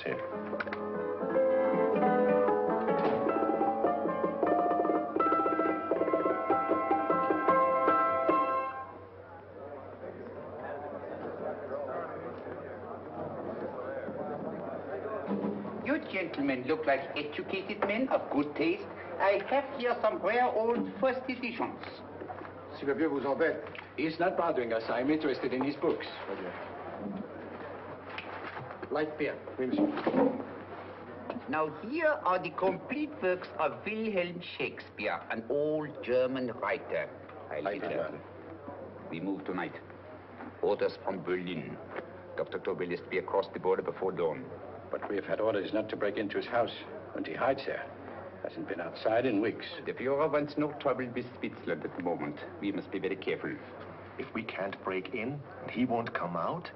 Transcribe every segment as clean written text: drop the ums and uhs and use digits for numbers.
here. You gentlemen look like educated men of good taste. I have here some rare old first editions. Si le vieux vous embête. He's not bothering us. I'm interested in his books. Light beer. Oui, monsieur. Now here are the complete works of Wilhelm Shakespeare, an old German writer. We move tonight. Orders from Berlin. Dr. Doyle is to be across the border before dawn. But we have had orders not to break into his house, and he hides there. Hasn't been outside in weeks. The Führer wants no trouble with Switzerland at the moment. We must be very careful. If we can't break in, and he won't come out?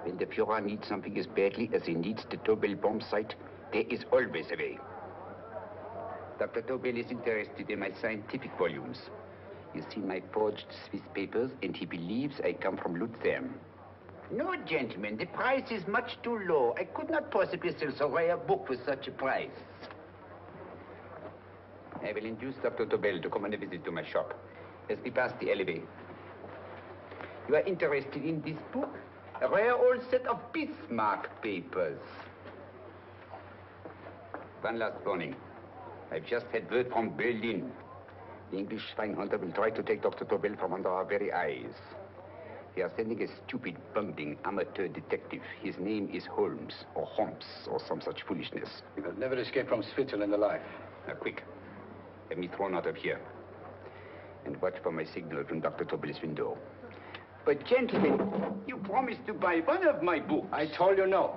When the Führer needs something as badly as he needs the Doyle bomb site, there is always a way. Dr. Doyle is interested in my scientific volumes. He's seen my forged Swiss papers, and he believes I come from Lucerne. No, gentlemen, the price is much too low. I could not possibly sell so rare a book for such a price. I will induce Dr. Doyle to come on a visit to my shop as we pass the alleyway. You are interested in this book? A rare old set of Bismarck papers. One last warning. I've just had word from Berlin. The English spine hunter will try to take Dr. Doyle from under our very eyes. They are sending a stupid, bungling amateur detective. His name is Holmes, or some such foolishness. He will never escape from Switzerland alive. Now, quick. Have me thrown out of here. And watch for my signal from Dr. Doyle's window. But, gentlemen, you promised to buy one of my books. I told you no.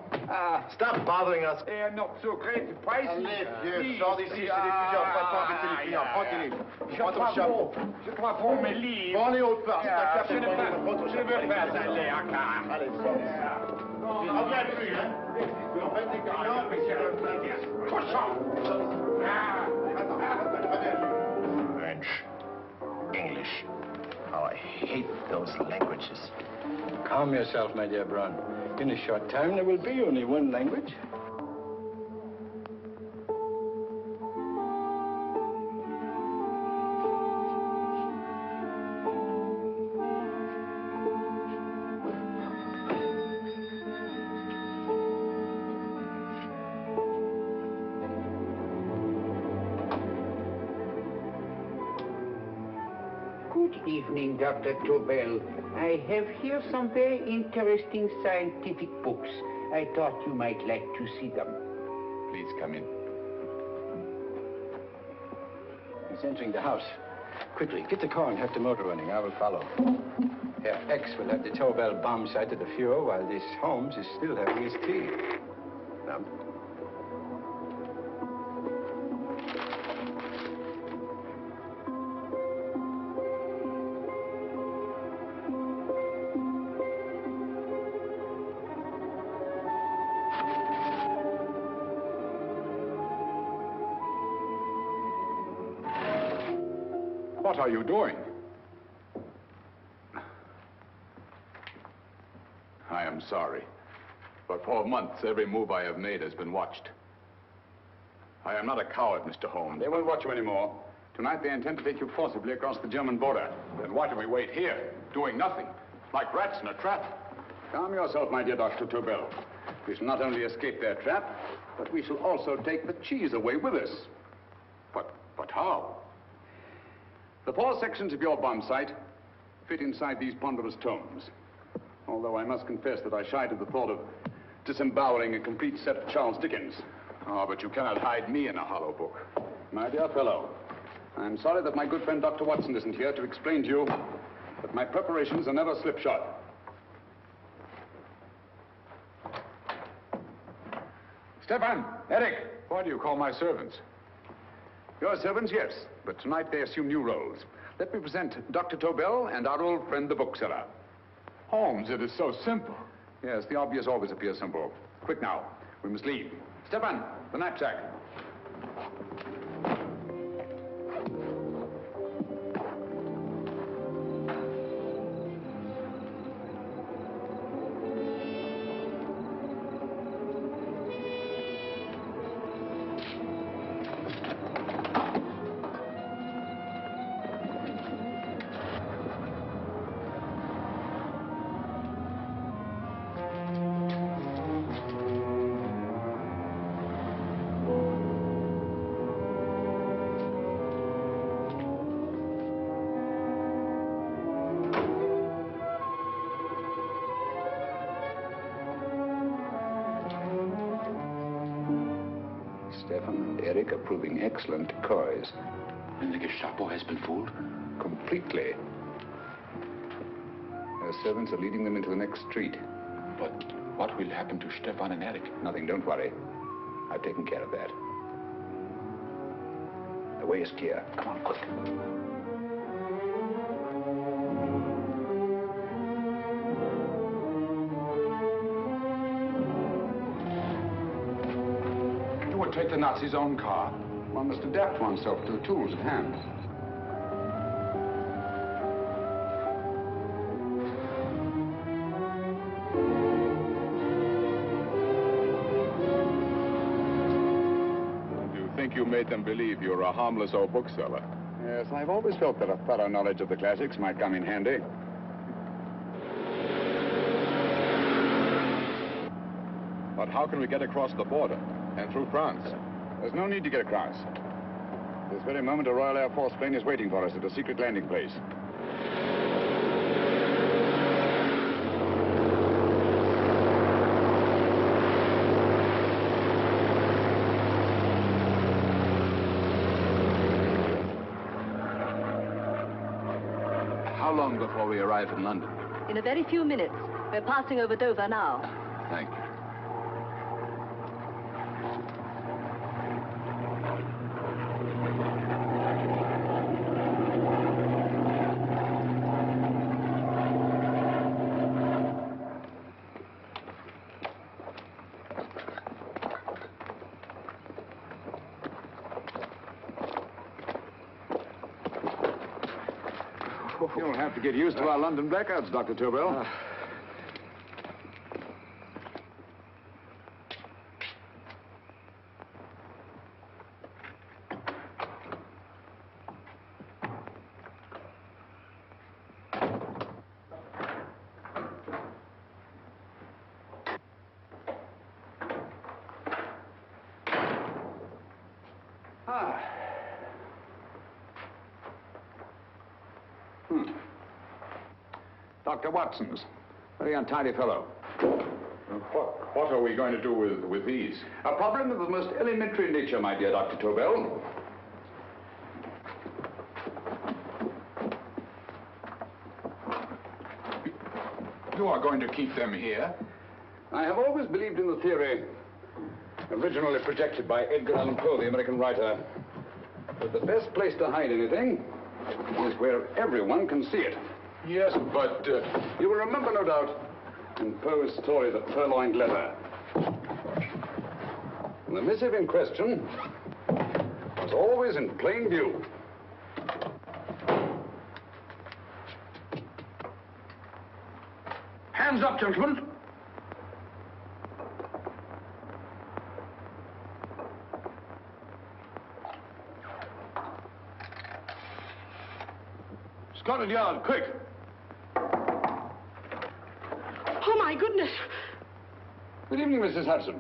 Stop bothering us. They are not so great. The price is... Allez, vieux, sors d'ici, c'est l'étudiant. Pas pas embêter les clients. Prends-les. Prends ton chapeau. Je crois pour mes livres. Prends-les hautes parts. Je ne veux pas aller à car. Allez, sors. Reviens plus, hein. En fait, les clients... Cochon! French. English. How I hate those languages. Calm yourself, my dear Brown. In a short time, there will be only one language. Good evening, Dr. Doyle. I have here some very interesting scientific books. I thought you might like to see them. Please come in. He's entering the house. Quickly, get the car and have the motor running. I will follow. Herr X will have the Doyle bomb sight at the Führer while this Holmes is still having his tea. Now, What are you doing? I am sorry, but for months, every move I have made has been watched. I am not a coward, Mr. Holmes. They won't watch you anymore. Tonight, they intend to take you forcibly across the German border. Then why do we wait here, doing nothing, like rats in a trap? Calm yourself, my dear Dr. Doyle. We shall not only escape their trap, but we shall also take the cheese away with us. But how? The 4 sections of your bomb sight fit inside these ponderous tomes. Although I must confess that I shied at the thought of disemboweling a complete set of Charles Dickens. Oh, but you cannot hide me in a hollow book. My dear fellow, I'm sorry that my good friend Dr. Watson isn't here to explain to you that my preparations are never slipshod. Stefan, Eric, why do you call my servants? Your servants, yes, but tonight they assume new roles. Let me present Dr. Doyle and our old friend, the bookseller. Holmes, it is so simple. Yes, the obvious always appears simple. Quick now, we must leave. Stefan, the knapsack. Stefan and Eric are proving excellent decoys. And the Gestapo has been fooled? Completely. Their servants are leading them into the next street. But what will happen to Stefan and Eric? Nothing, don't worry. I've taken care of that. The way is clear. Come on, quick. You would take the Nazis' own car. One must adapt oneself to the tools at hand. You made them believe you were a harmless old bookseller. Yes, I've always felt that a thorough knowledge of the classics might come in handy. But how can we get across the border and through France? There's no need to get across. This very moment, a Royal Air Force plane is waiting for us at a secret landing place. How long before we arrive in London? In a very few minutes. We're passing over Dover now. Thank you. You'll have to get used to our London blackouts, Dr. Tobel. Dr. Watson's. Very untidy fellow. What are we going to do with these? A problem of the most elementary nature, my dear Dr. Tobel. You are going to keep them here? I have always believed in the theory, originally projected by Edgar Allan Poe, the American writer, that the best place to hide anything is where everyone can see it. Yes, but... You will remember, no doubt, in Poe's story, The Purloined Letter. The missive in question was always in plain view. Hands up, gentlemen. Scotland Yard, quick. Oh, my goodness. Good evening, Mrs. Hudson.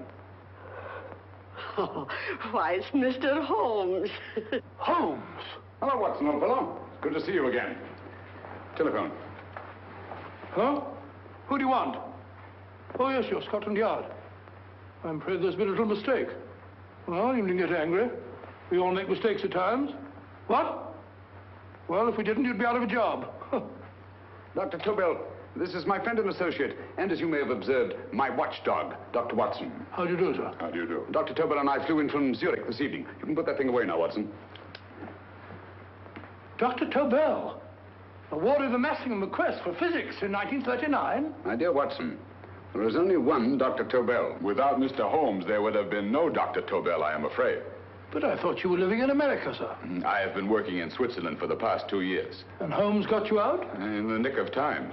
Oh, why, it's Mr. Holmes. Holmes. Hello, Watson, old fellow. It's good to see you again. Telephone. Huh? Who do you want? Oh, yes, you're Scotland Yard. I'm afraid there's been a little mistake. Well, you needn't get angry. We all make mistakes at times. What? Well, if we didn't, you'd be out of a job. Dr. Tobel, this is my friend and associate, and as you may have observed, my watchdog, Dr. Watson. How do you do, sir? How do you do? Dr. Tobel and I flew in from Zurich this evening. You can put that thing away now, Watson. Dr. Tobel, awarded the Massingham Bequest for physics in 1939. My dear Watson, there is only one Dr. Tobel. Without Mr. Holmes, there would have been no Dr. Tobel, I am afraid. But I thought you were living in America, sir. I have been working in Switzerland for the past 2 years. And Holmes got you out? In the nick of time.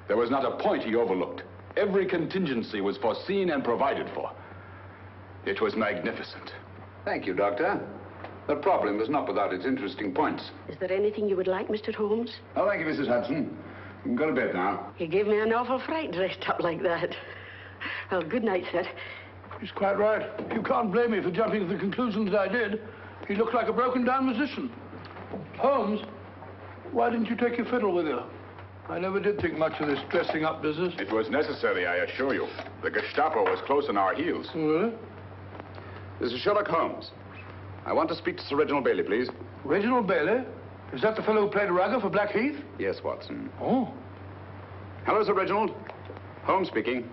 There was not a point he overlooked. Every contingency was foreseen and provided for. It was magnificent. Thank you, Doctor. The problem is not without its interesting points. Is there anything you would like, Mr. Holmes? Oh, thank you, Mrs. Hudson. You can go to bed now. You gave me an awful fright dressed up like that. Well, good night, sir. He's quite right. You can't blame me for jumping to the conclusion that I did. He looked like a broken-down musician. Holmes, why didn't you take your fiddle with you? I never did think much of this dressing-up business. It was necessary, I assure you. The Gestapo was close on our heels. Really? This is Sherlock Holmes. I want to speak to Sir Reginald Bailey, please. Reginald Bailey? Is that the fellow who played Rugger for Blackheath? Yes, Watson. Oh. Hello, Sir Reginald. Holmes speaking.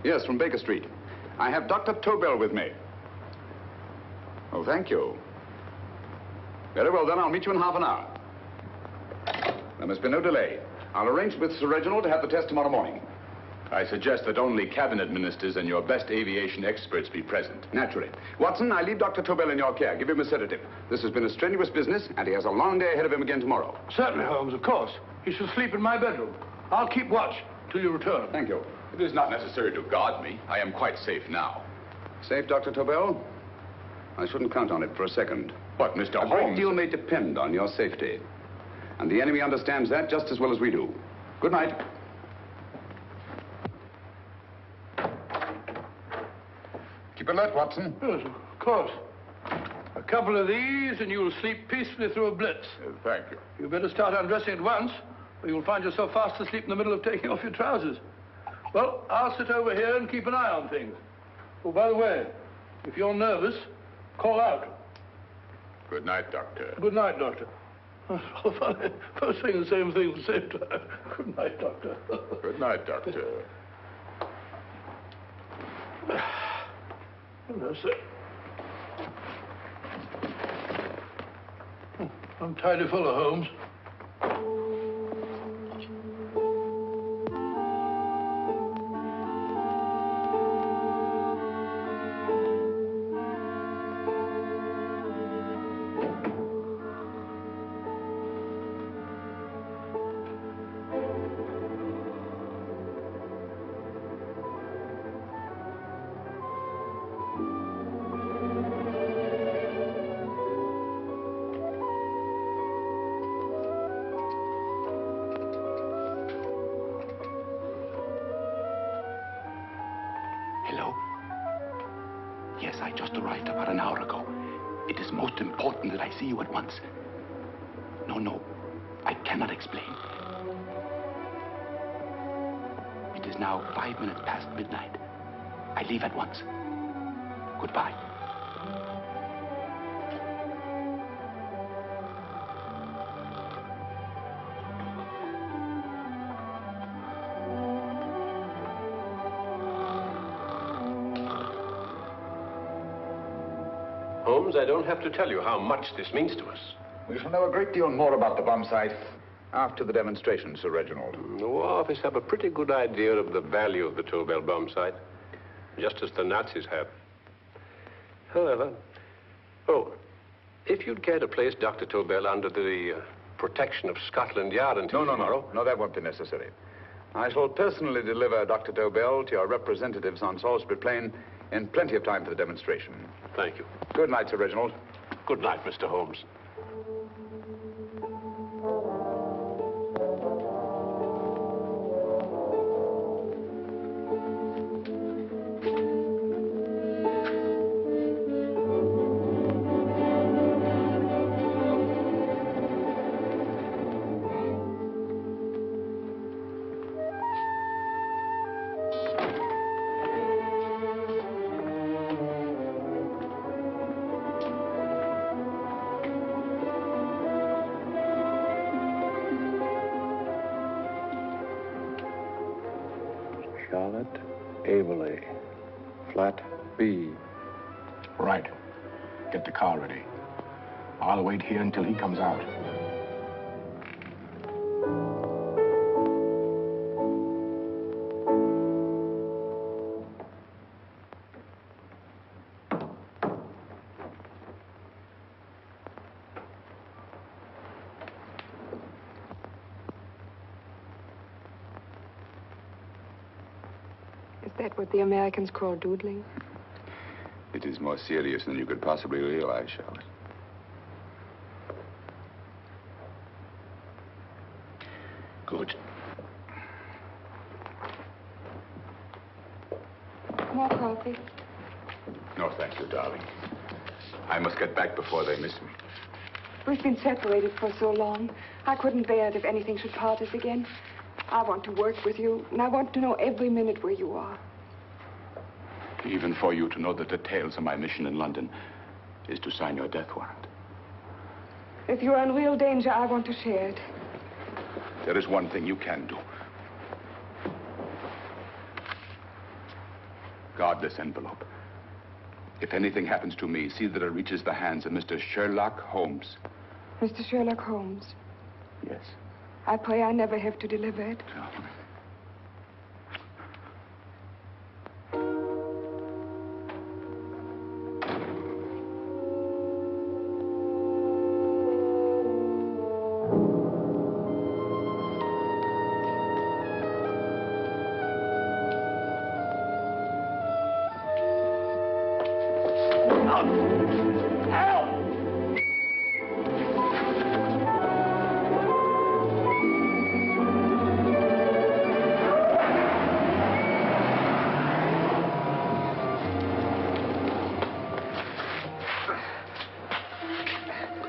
Yes, from Baker Street. I have Dr. Tobel with me. Oh, thank you. Very well, then. I'll meet you in half an hour. There must be no delay. I'll arrange with Sir Reginald to have the test tomorrow morning. I suggest that only cabinet ministers and your best aviation experts be present. Naturally. Watson, I leave Dr. Tobel in your care. Give him a sedative. This has been a strenuous business, and he has a long day ahead of him again tomorrow. Certainly, Holmes, of course. He should sleep in my bedroom. I'll keep watch till you return. Thank you. It is not necessary to guard me. I am quite safe now. Safe, Dr. Tobel? I shouldn't count on it for a second. But, Mr. Holmes... A great deal may depend on your safety. And the enemy understands that just as well as we do. Good night. Keep alert, Watson. Yes, of course. A couple of these, and you'll sleep peacefully through a blitz. Thank you. You better start undressing at once, or you'll find yourself fast asleep in the middle of taking off your trousers. Well, I'll sit over here and keep an eye on things. Oh, by the way, if you're nervous, call out. Good night, Doctor. Good night, Doctor. Oh, funny. Both saying the same thing at the same time. Good night, Doctor. Good night, Doctor. That's it. I'm tidy fellow, Holmes. Hello? Yes, I just arrived about an hour ago. It is most important that I see you at once. No, I cannot explain. It is now 5 minutes past midnight. I leave at once. Goodbye. Holmes, I don't have to tell you how much this means to us. We shall know a great deal more about the bomb site after the demonstration, Sir Reginald. The War Office have a pretty good idea of the value of the Tobel bomb site, just as the Nazis have. However, if you'd care to place Dr. Tobel under the protection of Scotland Yard until tomorrow... No, that won't be necessary. I shall personally deliver Dr. Tobel to your representatives on Salisbury Plain in plenty of time for the demonstration. Thank you. Good night, Sir Reginald. Good night, Mr. Holmes. Flat B. Right. Get the car ready. I'll wait here until he comes out. Is that what the Americans call doodling? It is more serious than you could possibly realize, Charlotte. Good. More coffee? No, thank you, darling. I must get back before they miss me. We've been separated for so long. I couldn't bear it if anything should part us again. I want to work with you, and I want to know every minute where you are. Even for you to know the details of my mission in London is to sign your death warrant. If you are in real danger, I want to share it. There is one thing you can do. Guard this envelope. If anything happens to me, see that it reaches the hands of Mr. Sherlock Holmes. Mr. Sherlock Holmes, Yes. I pray I never have to deliver it.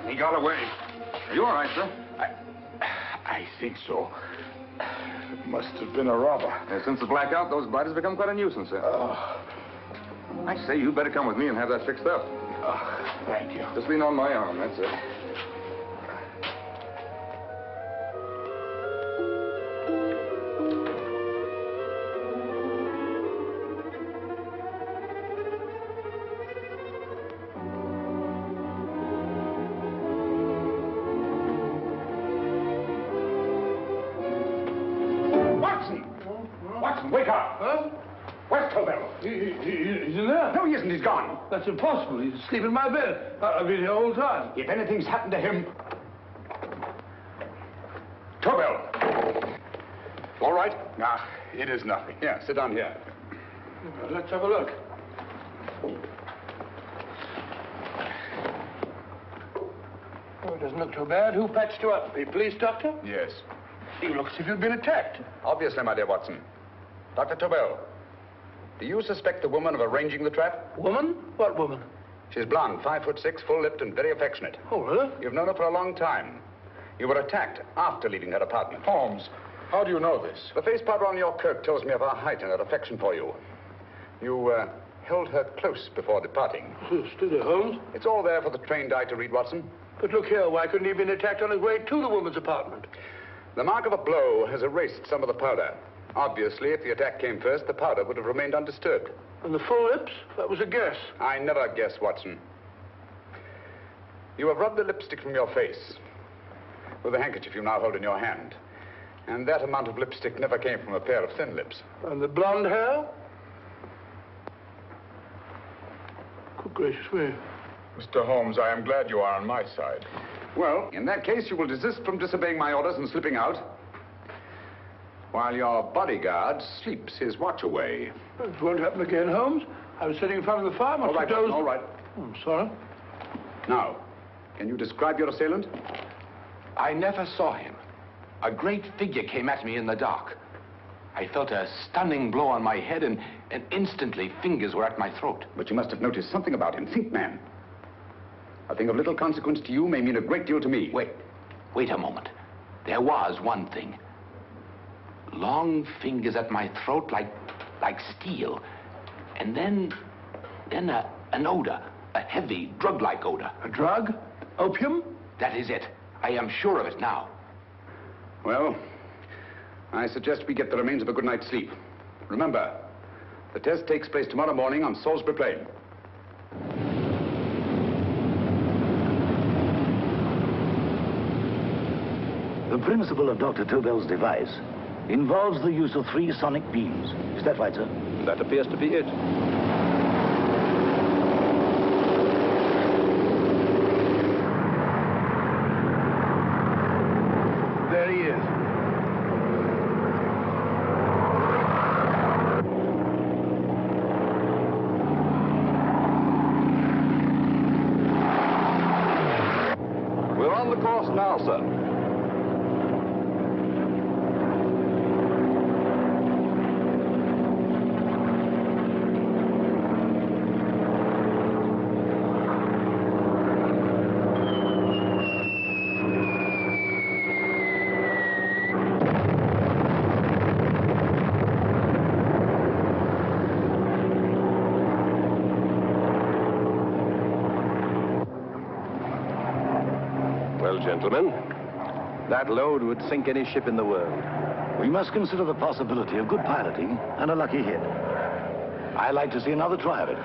He got away. Are you all right, sir? I think so. Must have been a robber. Since the blackout, those bodies have become quite a nuisance, sir. I say, you better come with me and have that fixed up. Thank you. Just lean on my arm, that's it. Watson, wake up! Huh? Where's Tobel? He's in there. No, he isn't. He's gone. That's impossible. He's asleep in my bed. I've been here all the time. If anything's happened to him... Tobel! All right? Nah, it is nothing. Here, sit down here. Let's have a look. Oh, it doesn't look too bad. Who patched you up? The police doctor? Yes. You look as if you'd been attacked. Obviously, my dear Watson. Dr. Tobel, do you suspect the woman of arranging the trap? Woman? What woman? She's blonde, 5'6", full-lipped, and very affectionate. Oh, really? You've known her for a long time. You were attacked after leaving her apartment. Holmes, how do you know this? The face powder on your coat tells me of her height and her affection for you. You held her close before departing. Still there, Holmes? It's all there for the trained eye to read, Watson. But look here, why couldn't he have been attacked on his way to the woman's apartment? The mark of a blow has erased some of the powder. Obviously, if the attack came first, the powder would have remained undisturbed. And the full lips? That was a guess. I never guess, Watson. You have rubbed the lipstick from your face with the handkerchief you now hold in your hand. And that amount of lipstick never came from a pair of thin lips. And the blonde hair? Good gracious me. Mr. Holmes, I am glad you are on my side. Well, in that case, you will desist from disobeying my orders and slipping out, while your bodyguard sleeps his watch away. It won't happen again, Holmes. I was sitting in front of the fire. All right, Watson, all right. Oh, I'm sorry. Now, can you describe your assailant? I never saw him. A great figure came at me in the dark. I felt a stunning blow on my head, and instantly fingers were at my throat. But you must have noticed something about him. Think, man. A thing of little consequence to you may mean a great deal to me. Wait a moment. There was one thing. Long fingers at my throat like steel. And then an odor, a heavy, drug-like odor. A drug? Opium? That is it. I am sure of it now. Well, I suggest we get the remains of a good night's sleep. Remember, the test takes place tomorrow morning on Salisbury Plain. The principle of Dr. Tobel's device involves the use of 3 sonic beams. Is that right, sir? That appears to be it. There he is. We're on the course now, sir. Well, gentlemen, That load would sink any ship in the world. We must consider the possibility of good piloting and a lucky hit. I like to see another try of it.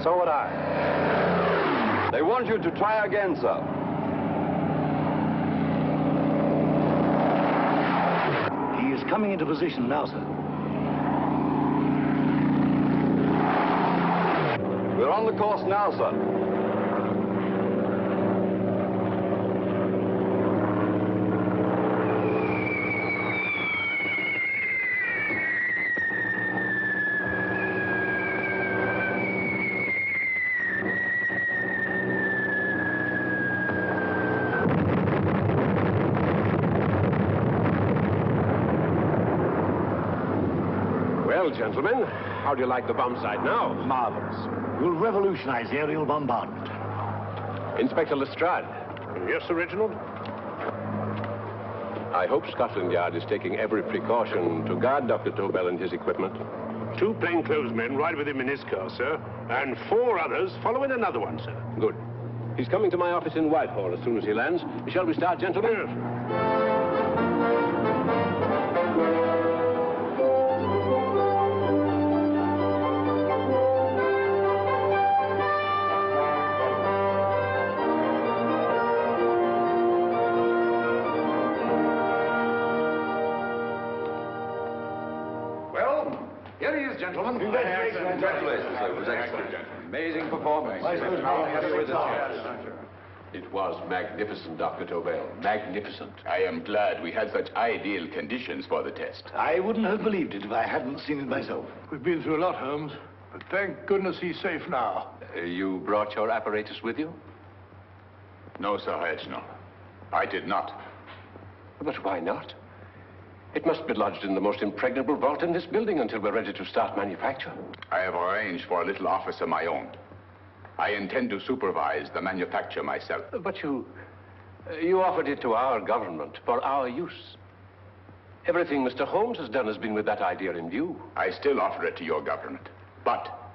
So would I. They want you to try again, sir. He is coming into position now, sir. We're on the course now, sir. Well, gentlemen, how do you like the bombsight now? Marvelous. Will revolutionize the aerial bombardment. Inspector Lestrade. Yes, Sir Reginald? I hope Scotland Yard is taking every precaution to guard Dr. Tobel and his equipment. 2 plainclothesmen ride with him in his car, sir, and 4 others follow in another one, sir. Good. He's coming to my office in Whitehall as soon as he lands. Shall we start, gentlemen? Yes. Here he is, gentlemen. Congratulations, sir. It was excellent. Amazing performance. It was magnificent, Dr. Tobel. Magnificent. I am glad we had such ideal conditions for the test. I wouldn't have believed it if I hadn't seen it myself. We've been through a lot, Holmes, but thank goodness he's safe now. You brought your apparatus with you? No, Sir Reginald. I did not. But why not? It must be lodged in the most impregnable vault in this building until we're ready to start manufacture. I have arranged for a little office of my own. I intend to supervise the manufacture myself. But you offered it to our government for our use. Everything Mr. Holmes has done has been with that idea in view. I still offer it to your government, but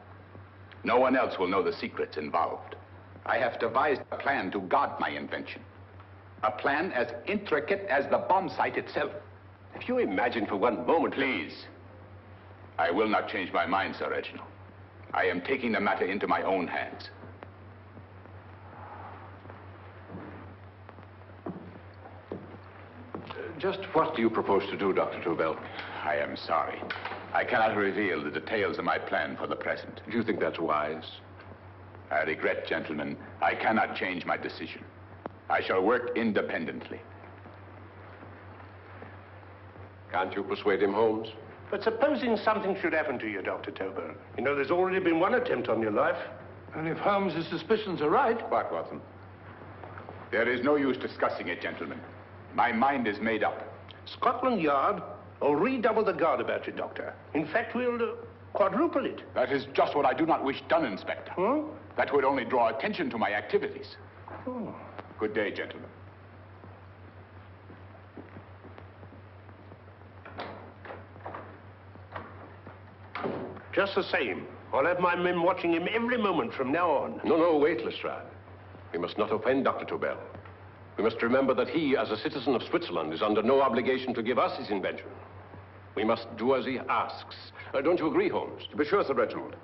no one else will know the secrets involved. I have devised a plan to guard my invention. A plan as intricate as the bombsight itself. If you imagine for one moment... Please. I will not change my mind, Sir Reginald. I am taking the matter into my own hands. Just what do you propose to do, Dr. Tobel? I am sorry. I cannot reveal the details of my plan for the present. Do you think that's wise? I regret, gentlemen, I cannot change my decision. I shall work independently. Can't you persuade him, Holmes? But supposing something should happen to you, Dr. Tobel. You know, there's already been one attempt on your life. And if Holmes' suspicions are right... What, Watson? There is no use discussing it, gentlemen. My mind is made up. Scotland Yard will redouble the guard about you, Doctor. In fact, we'll quadruple it. That is just what I do not wish done, Inspector. Huh? That would only draw attention to my activities. Oh. Good day, gentlemen. Just the same, I'll have my men watching him every moment from now on. No, wait, Lestrade. We must not offend Dr. Tobel. We must remember that he, as a citizen of Switzerland, is under no obligation to give us his invention. We must do as he asks. Don't you agree, Holmes? To be sure, Sir Reginald.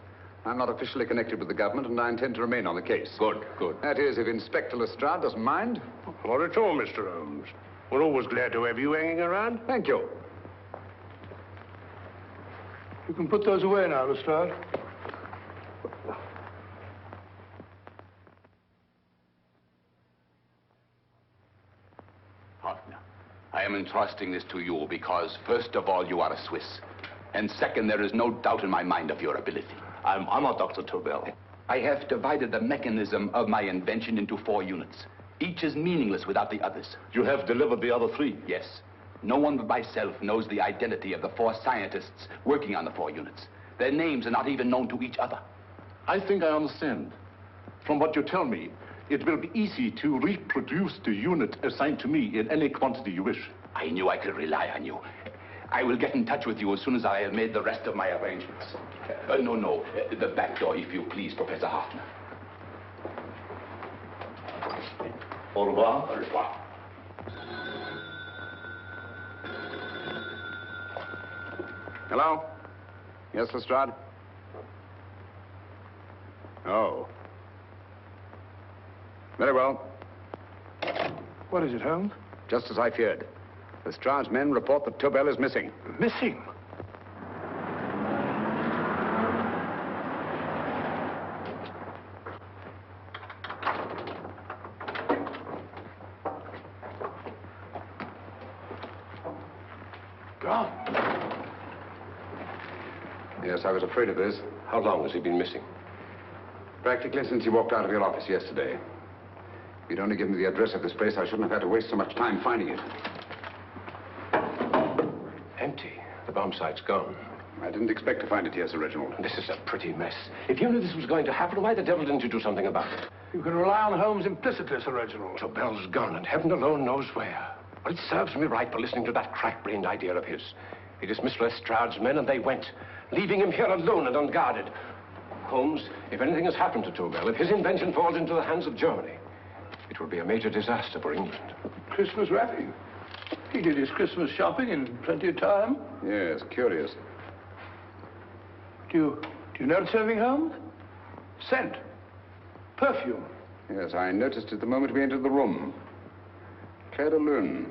I'm not officially connected with the government, and I intend to remain on the case. Good. That is, if Inspector Lestrade doesn't mind. Not at all, Mr. Holmes. We're always glad to have you hanging around. Thank you. You can put those away now, Lestrade. Partner, I am entrusting this to you because, first of all, you are a Swiss. And second, there is no doubt in my mind of your ability. I'm honored, Dr. Tobel. I have divided the mechanism of my invention into 4 units. Each is meaningless without the others. You have delivered the other 3? Yes. No one but myself knows the identity of the 4 scientists working on the 4 units. Their names are not even known to each other. I think I understand. From what you tell me, it will be easy to reproduce the unit assigned to me in any quantity you wish. I knew I could rely on you. I will get in touch with you as soon as I have made the rest of my arrangements. No. The back door, if you please, Professor Hoffner. Au revoir. Au revoir. Hello? Yes, Lestrade? Oh. Very well. What is it, Holmes? Just as I feared. Lestrade's men report that Tobel is missing. Missing? Gone. Yes, I was afraid of this. How long has he been missing? Practically since he walked out of your office yesterday. If you'd only given me the address of this place, I shouldn't have had to waste so much time finding it. Empty. The bomb site's gone. I didn't expect to find it here, Sir Reginald. This is a pretty mess. If you knew this was going to happen, why the devil didn't you do something about it? You can rely on Holmes implicitly, Sir Reginald. Tobel's gone, and heaven alone knows where. Well, it serves me right for listening to that crack-brained idea of his. He dismissed Lestrade's men, and they went, leaving him here alone and unguarded. Holmes, if anything has happened to Tobel, if his invention falls into the hands of Germany, it will be a major disaster for England. Christmas wrapping. He did his Christmas shopping in plenty of time. Yes, curious. Do you notice anything, Holmes? Scent. Perfume. Yes, I noticed it the moment we entered the room. Clair de Lune.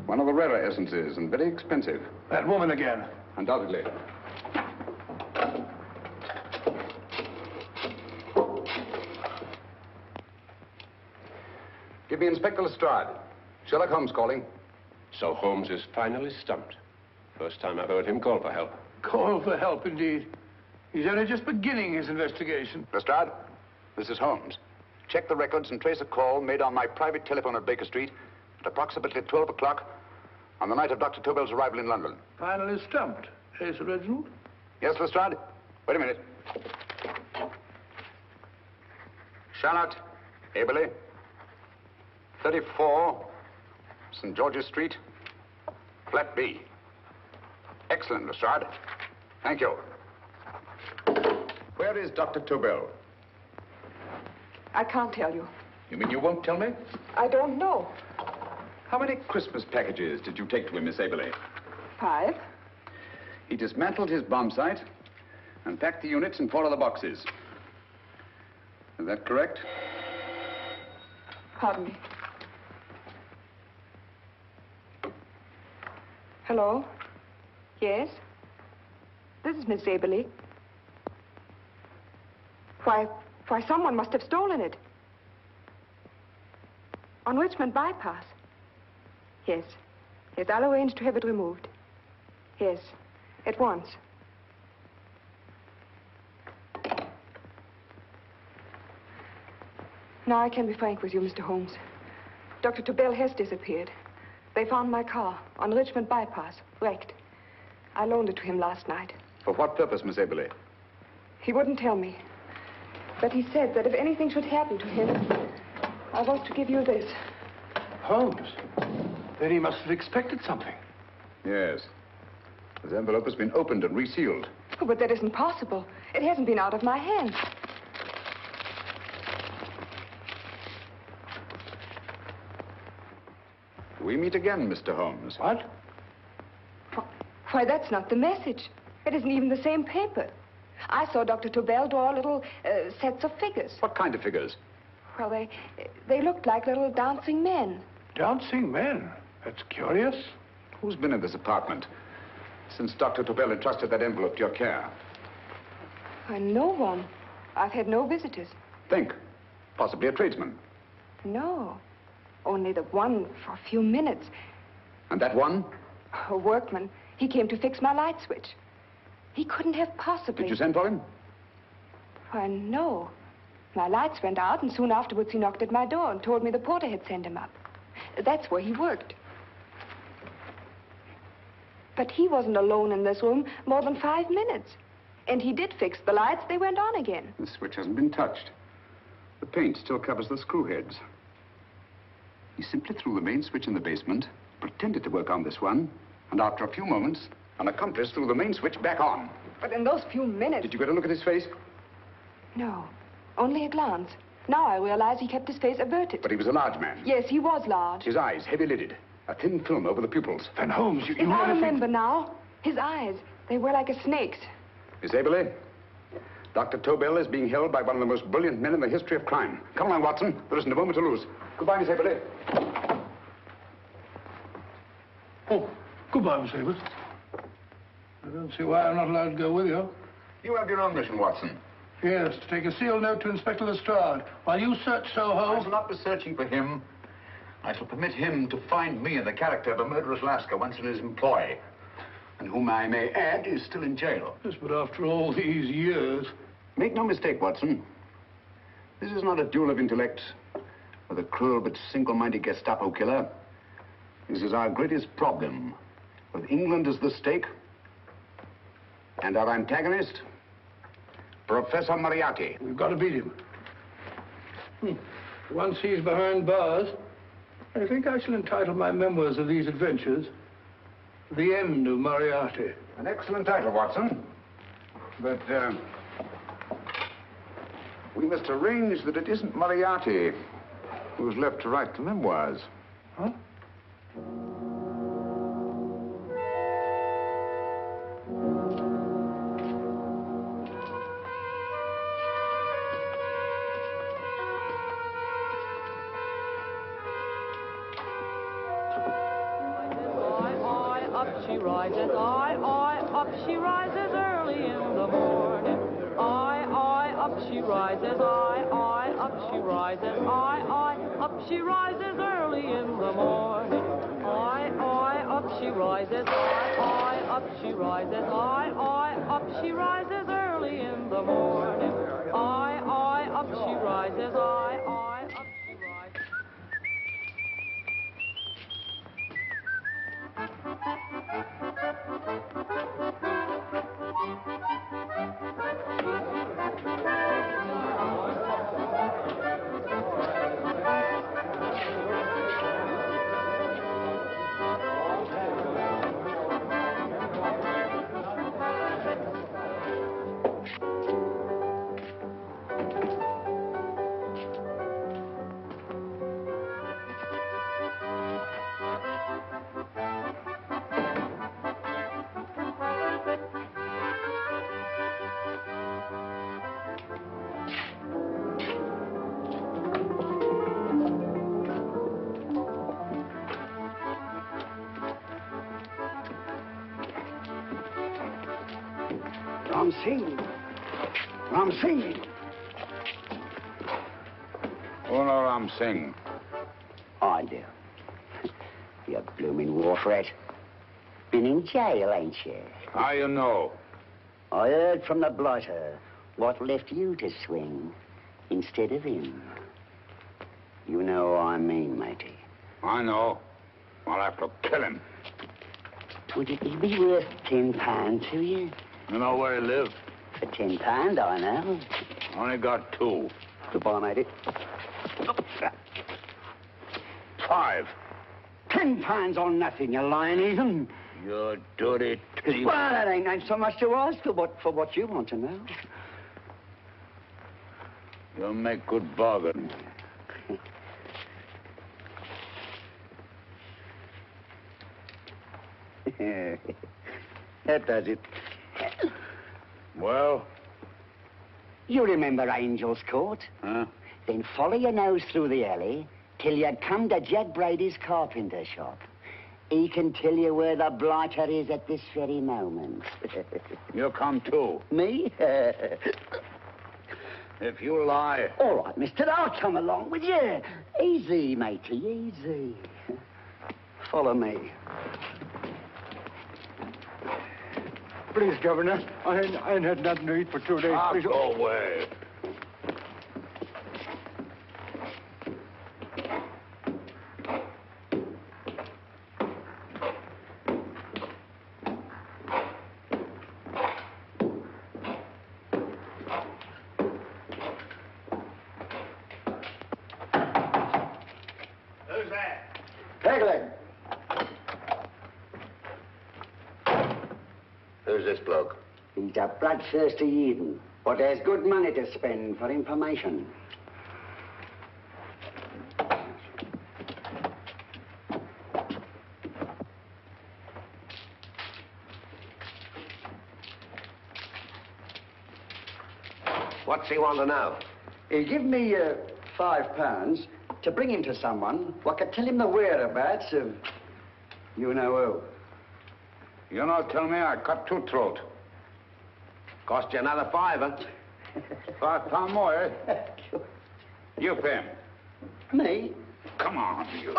One of the rarer essences, and very expensive. That woman again. Undoubtedly. Give me Inspector Lestrade. Sherlock Holmes calling. So Holmes is finally stumped. First time I've heard him call for help. Call for help, indeed. He's only just beginning his investigation. Lestrade, this is Holmes. Check the records and trace a call made on my private telephone at Baker Street at approximately 12 o'clock on the night of Dr. Tobel's arrival in London. Finally stumped, eh, Sir Reginald? Yes, Lestrade? Wait a minute. Charlotte, Aberley, 34, St. George's Street, flat B. Excellent, Lestrade. Thank you. Where is Dr. Tobel? I can't tell you. You mean you won't tell me? I don't know. How many Christmas packages did you take to him, Miss Aberley? 5. He dismantled his bomb site and packed the units in 4 other boxes. Is that correct? Pardon me. Hello? Yes? This is Miss Aberley. Why, someone must have stolen it. On Richmond Bypass. Yes. Yes, I'll arrange to have it removed. Yes, at once. Now I can be frank with you, Mr. Holmes. Dr. Tobel has disappeared. They found my car on Richmond Bypass, wrecked. I loaned it to him last night. For what purpose, Miss Aberley? He wouldn't tell me. But he said that if anything should happen to him, I was to give you this. Holmes? Then he must have expected something. Yes. This envelope has been opened and resealed. Oh, but that isn't possible. It hasn't been out of my hands. We meet again, Mr. Holmes. What? Why, that's not the message. It isn't even the same paper. I saw Dr. Tobel draw little sets of figures. What kind of figures? Well, they looked like little dancing men. Dancing men? That's curious. Who's been in this apartment since Dr. Tobel entrusted that envelope to your care? Why, no one. I've had no visitors. Think. Possibly a tradesman. No. Only the one for a few minutes. And that one? A workman. He came to fix my light switch. He couldn't have possibly... Did you send for him? Why, no. My lights went out, and soon afterwards he knocked at my door and told me the porter had sent him up. That's where he worked. But he wasn't alone in this room more than 5 minutes. And he did fix the lights. They went on again. The switch hasn't been touched. The paint still covers the screw heads. He simply threw the main switch in the basement, pretended to work on this one, and after a few moments, an accomplice threw the main switch back on. But in those few minutes... Did you get a look at his face? No, only a glance. Now I realize he kept his face averted. But he was a large man. Yes, he was large. His eyes heavy-lidded, a thin film over the pupils. Then, Holmes, you I really remember now. His eyes, They were like a snake's. Miss Aberley, Dr. Tobel is being held by one of the most brilliant men in the history of crime. Come along, Watson. There isn't a moment to lose. Goodbye, Miss Aberley. Oh, goodbye, Miss Aberley. I don't see why I'm not allowed to go with you. You have your own mission, Watson. Yes, to take a sealed note to Inspector Lestrade while you search Soho. I shall not be searching for him. I shall permit him to find me in the character of a murderous Lascar once in his employ, and whom I may add is still in jail. Yes, but after all these years... Make no mistake, Watson. This is not a duel of intellects with a cruel but single-minded Gestapo killer. This is our greatest problem, with England as the stake, and our antagonist, Professor Moriarty. We've got to beat him. Once he's behind bars, I think I shall entitle my memoirs of these adventures, The End of Moriarty. An excellent title, Watson. But, we must arrange that it isn't Moriarty who's left to write the memoirs. Huh? Up she rises, up she rises early in the morning. Up she rises, up she rises, up she rises early in the morning. Up she rises, up she rises, up she rises early in the morning. Up she rises, up she rises. Ram Singh. Oh, no, Ram Singh. I do. You blooming war threat. Been in jail, ain't you? How you know? I heard from the blotter what left you to swing instead of him. You know what I mean, matey. I know. I'll have to kill him. Would it be worth £10 to you? You know where he lives? For £10, I know. Only got 2. Goodbye, matey. 5. £10 on nothing, you lying heathen. You dirty thief. Well, that ain't so much to ask for what you want to know. You'll make good bargain. That does it. Well? You remember Angel's Court? Huh? Then follow your nose through the alley till you come to Jack Brady's carpenter shop. He can tell you where the blighter is at this very moment. You come too. Me? If you lie... All right, mister, I'll come along with you. Easy, matey, easy. Follow me. Please, Governor, I ain't had nothing to eat for 2 days. Please. Go away. Who's that? Pegleg. Who's this bloke? He's a bloodthirsty heathen, but there's good money to spend for information. What's he want to know? He give me £5 to bring him to someone who could tell him the whereabouts of you know who. You know, tell me I cut two throat. Cost you another £5. £5 more, eh? You pay him. Me? Come on, you.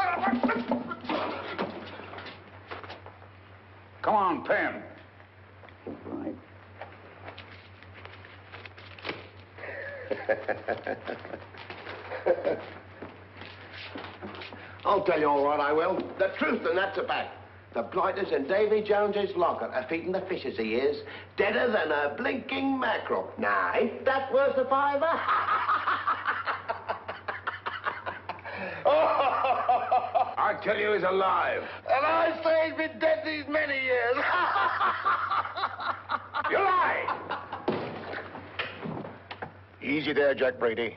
Come on, pay him. Right. I'll tell you all right, I will. The truth, and that's a fact. The blighters in Davy Jones's locker are feeding the fishes, he is. Deader than a blinking mackerel. Now, ain't that worth a £5? I tell you he's alive. And I say he's been dead these many years. You lie! Easy there, Jack Brady.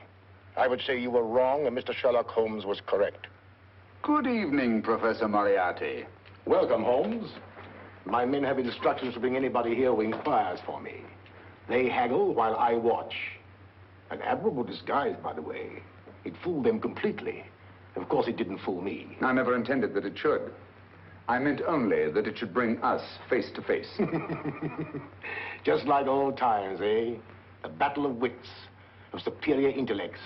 I would say you were wrong and Mr. Sherlock Holmes was correct. Good evening, Professor Moriarty. Welcome, Holmes. My men have instructions to bring anybody here who inquires for me. They haggle while I watch. An admirable disguise, by the way. It fooled them completely. Of course, it didn't fool me. I never intended that it should. I meant only that it should bring us face to face. Just like old times, eh? A battle of wits, of superior intellects.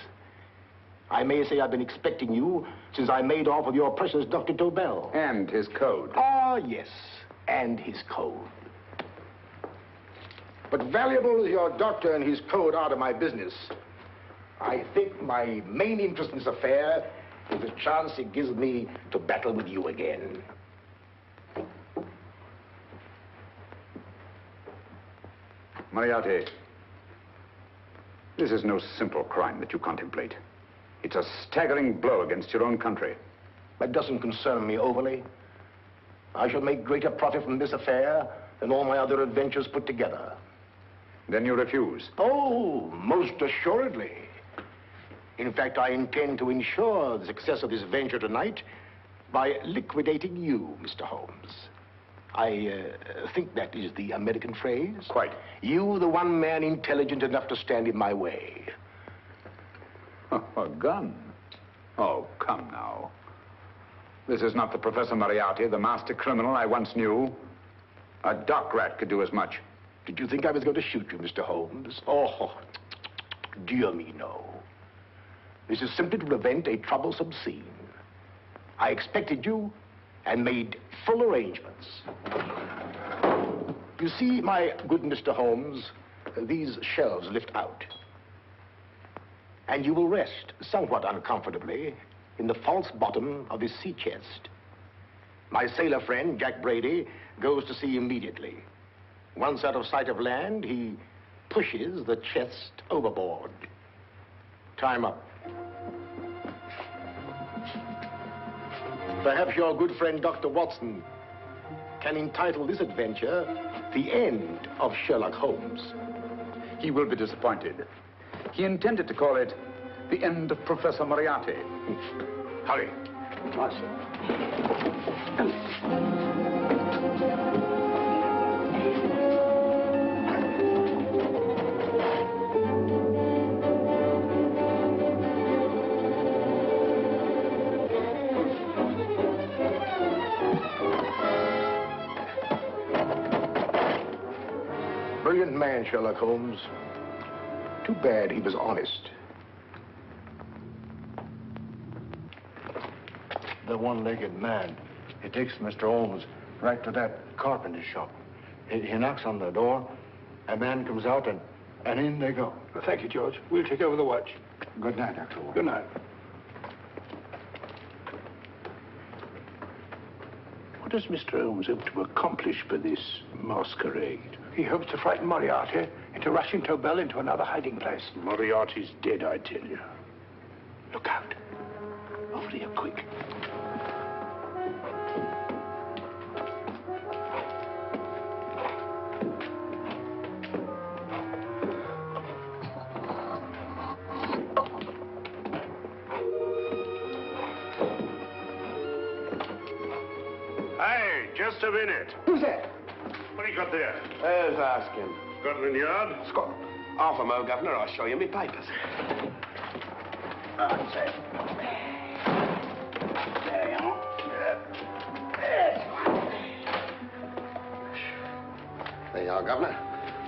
I may say I've been expecting you since I made off with your precious Dr. Tobel. And his code. Ah, yes, and his code. But valuable as your doctor and his code are to my business, I think my main interest in this affair is the chance it gives me to battle with you again. Moriarty, this is no simple crime that you contemplate. It's a staggering blow against your own country. That doesn't concern me overly. I shall make greater profit from this affair than all my other adventures put together. Then you refuse? Oh, most assuredly. In fact, I intend to ensure the success of this venture tonight by liquidating you, Mr. Holmes. I think that is the American phrase. Quite. You, the one man intelligent enough to stand in my way. A gun? Oh, come now. This is not the Professor Moriarty, the master criminal I once knew. A dock rat could do as much. Did you think I was going to shoot you, Mr. Holmes? Oh, dear me, no. This is simply to prevent a troublesome scene. I expected you and made full arrangements. You see, my good Mr. Holmes, these shelves lift out. And you will rest somewhat uncomfortably in the false bottom of this sea chest. My sailor friend, Jack Brady, goes to sea immediately. Once out of sight of land, he pushes the chest overboard. Time up. Perhaps your good friend, Dr. Watson, can entitle this adventure The End of Sherlock Holmes. He will be disappointed. He intended to call it The End of Professor Moriarty. Hurry. Brilliant man, Sherlock Holmes. Too bad he was honest. The one-legged man. He takes Mr. Holmes right to that carpenter shop. He knocks on the door, a man comes out, and in they go. Well, thank you, George. We'll take over the watch. Good night, Dr. Holmes. Good night. What does Mr. Holmes hope to accomplish by this masquerade? He hopes to frighten Moriarty into rushing Tobel into another hiding place. Moriarty's dead, I tell you. Look out. Over here, quick. Hey, just a minute. Who's that? What do you got there? Let's ask him. Scotland Yard? Scotland. Half a mo, Governor. I'll show you my papers. That's it. There you are. There you are, Governor.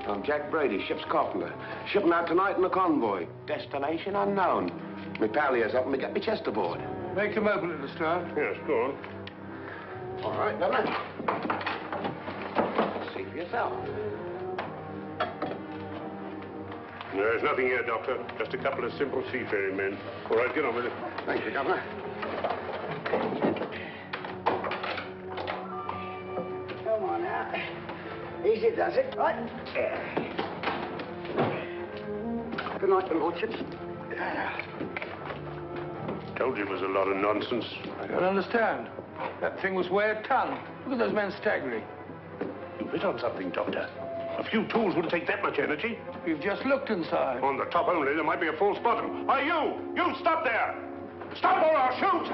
I'm Jack Brady, ship's carpenter. Shipping out tonight in a convoy. Destination unknown. My pal here's helping me get my chest aboard. Make him open it, Lestrade. Yes, go on. All right, Governor. See for yourself. There's nothing here, Doctor. Just a couple of simple seafaring men. All right, get on with it. Thank you, Governor. Come on now. Easy does it, right? Good night, your lordships. Told you it was a lot of nonsense. I don't understand. That thing was way a ton. Look at those men staggering. You hit on something, Doctor. A few tools wouldn't take that much energy. We've just looked inside. On the top only, there might be a false bottom. Hey, you! You stop there! Stop or I'll shoot!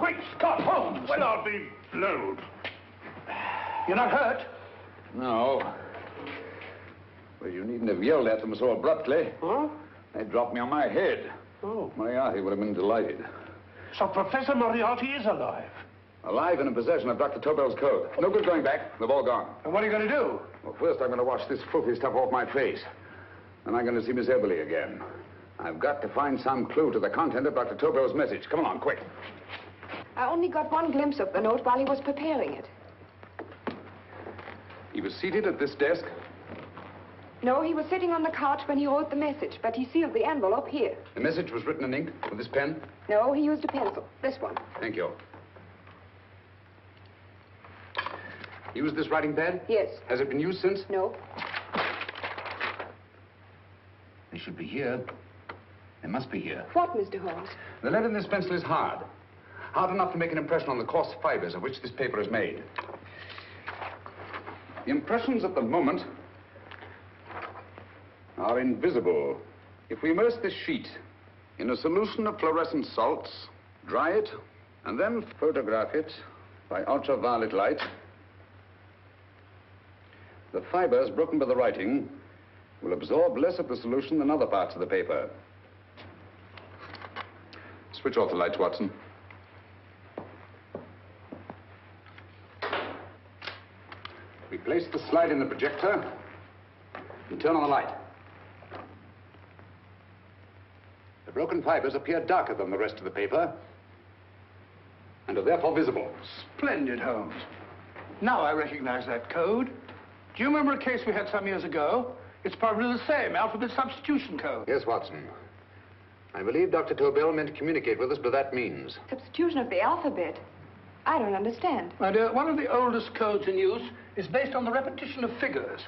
Great Scott, Holmes! Well, I'll be blowed. You're not hurt? No. Well, you needn't have yelled at them so abruptly. Huh? They dropped me on my head. Oh. Moriarty would have been delighted. So Professor Moriarty is alive? Alive and in possession of Dr. Tobel's code. No good going back. They've all gone. And what are you going to do? Well, first I'm going to wash this filthy stuff off my face. Then I'm going to see Miss Eberly again. I've got to find some clue to the content of Dr. Tobel's message. Come along, quick. I only got one glimpse of the note while he was preparing it. He was seated at this desk. No, he was sitting on the couch when he wrote the message, but he sealed the envelope here. The message was written in ink with this pen? No, he used a pencil. This one. Thank you. Used this writing pad? Yes. Has it been used since? No. They should be here. They must be here. What, Mr. Holmes? The lead in this pencil is hard. Hard enough to make an impression on the coarse fibers of which this paper is made. The impressions at the moment are invisible. If we immerse this sheet in a solution of fluorescent salts, dry it, and then photograph it by ultraviolet light, the fibers broken by the writing will absorb less of the solution than other parts of the paper. Switch off the lights, Watson. We place the slide in the projector and turn on the light. The broken fibers appear darker than the rest of the paper and are therefore visible. Splendid, Holmes. Now I recognize that code. Do you remember a case we had some years ago? It's probably the same, alphabet substitution code. Yes, Watson. I believe Dr. Tobel meant to communicate with us by that means. Substitution of the alphabet? I don't understand. My dear, one of the oldest codes in use is based on the repetition of figures.